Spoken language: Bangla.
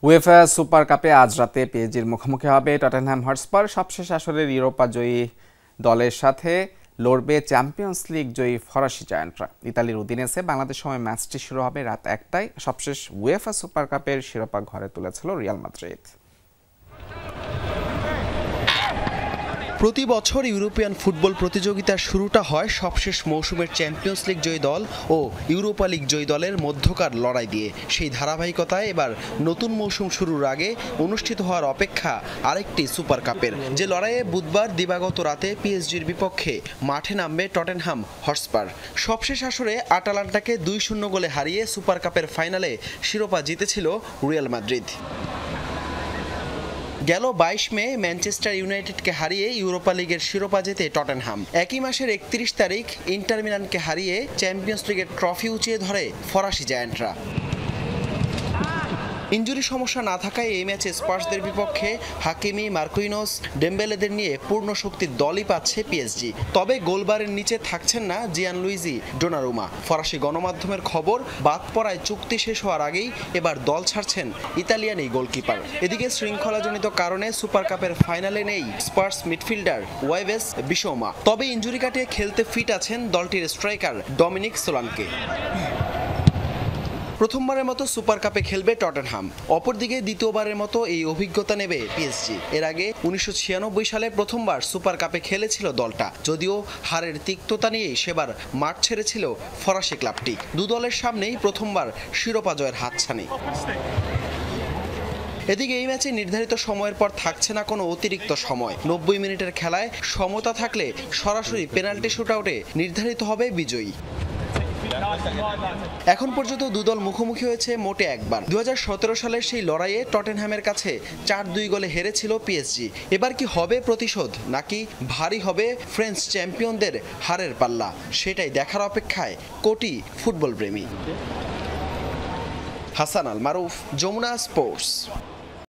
উয়েফা সুপার কাপে আজ রাতে পিএসজির মুখোমুখি হবে টটেনহ্যাম হটস্পার। সবশেষ আসরের ইউরোপা জয়ী দলের সাথে লড়বে চ্যাম্পিয়ন্স লিগ জয়ী ফরাসি জায়ান্টরা। ইতালির উদিনেসে বাংলাদেশ সময় ম্যাচটি শুরু হবে রাত ১টায়। সবশেষ উয়েফা সুপার কাপের শিরোপা ঘরে তুলেছিল রিয়াল মাদ্রিদ। প্রতি বছর ইউরোপিয়ান ফুটবল প্রতিযোগিতার শুরুটা হয় সবশেষ মৌসুমের চ্যাম্পিয়ন্স লিগ জয়ী দল ও ইউরোপা লিগ জয়ী দলের মধ্যকার লড়াই দিয়ে। সেই ধারাবাহিকতায় এবার নতুন মৌসুম শুরুর আগে অনুষ্ঠিত হওয়ার অপেক্ষা আরেকটি সুপার কাপের, যে লড়াইয়ে বুধবার দিবাগত রাতে পিএসজির বিপক্ষে মাঠে নামবে টটেনহ্যাম হটস্পার। সবশেষ আসরে আটালান্টাকে ২-০ গোলে হারিয়ে সুপার কাপের ফাইনালে শিরোপা জিতেছিল রিয়াল মাদ্রিদ। গেল ২২ মে ম্যানচেস্টার ইউনাইটেডকে হারিয়ে ইউরোপা লিগের শিরোপা জেতে টটেনহ্যাম। একই মাসের ৩১ তারিখ ইন্টার মিলানকে হারিয়ে চ্যাম্পিয়ন্স লিগের ট্রফি উঁচিয়ে ধরে ফরাসি জায়ান্টরা। ইনজুরি সমস্যা না থাকায় এই ম্যাচে স্পার্সদের বিপক্ষে হাকিমি, মার্কুইনোস, ডেম্বেলেদের নিয়ে পূর্ণ শক্তির দলই পাচ্ছে পিএসজি। তবে গোলবারের নিচে থাকছেন না জিয়ানলুইজি ডোনারুমা। ফরাসি গণমাধ্যমের খবর, বাদ পড়ায় চুক্তি শেষ হওয়ার আগেই এবার দল ছাড়ছেন ইতালিয়ান এই গোলকিপার। এদিকে শৃঙ্খলাজনিত কারণে সুপার কাপের ফাইনালে নেই স্পার্স মিডফিল্ডার ওয়াইভেস বিসৌমা। তবে ইনজুরি কাটিয়ে খেলতে ফিট আছেন দলটির স্ট্রাইকার ডমিনিক সোলানকে। প্রথমবারের মতো সুপার কাপে খেলবে টটেনহ্যাম, অপরদিকে দ্বিতীয়বারের মতো এই অভিজ্ঞতা নেবে পিএসজি। এর আগে ১৯৯৬ সালে প্রথমবার সুপার কাপে খেলেছিল দলটা, যদিও হারের তিক্ততা নিয়েই সেবার মাঠ ছেড়েছিল ফরাসি ক্লাবটি। দু দলের সামনেই প্রথমবার শিরোপা জয়ের হাতছানি। এদিকে এই ম্যাচে নির্ধারিত সময়ের পর থাকছে না কোনো অতিরিক্ত সময়। ৯০ মিনিটের খেলায় সমতা থাকলে সরাসরি পেনাল্টি শুটআউটে নির্ধারিত হবে বিজয়ী। এখন পর্যন্ত দুদল মুখোমুখি হয়েছে মোটে একবার। ২০১৭ সালের সেই লড়াইয়ে টটেনহ্যামের কাছে ৪-২ গোলে হেরেছিল পিএসজি। এবার কি হবে প্রতিশোধ, নাকি ভারী হবে ফ্রেঞ্চ চ্যাম্পিয়নদের হারের পাল্লা? সেটাই দেখার অপেক্ষায় কোটি ফুটবল প্রেমী। হাসান আল মারুফ, যমুনা স্পোর্টস।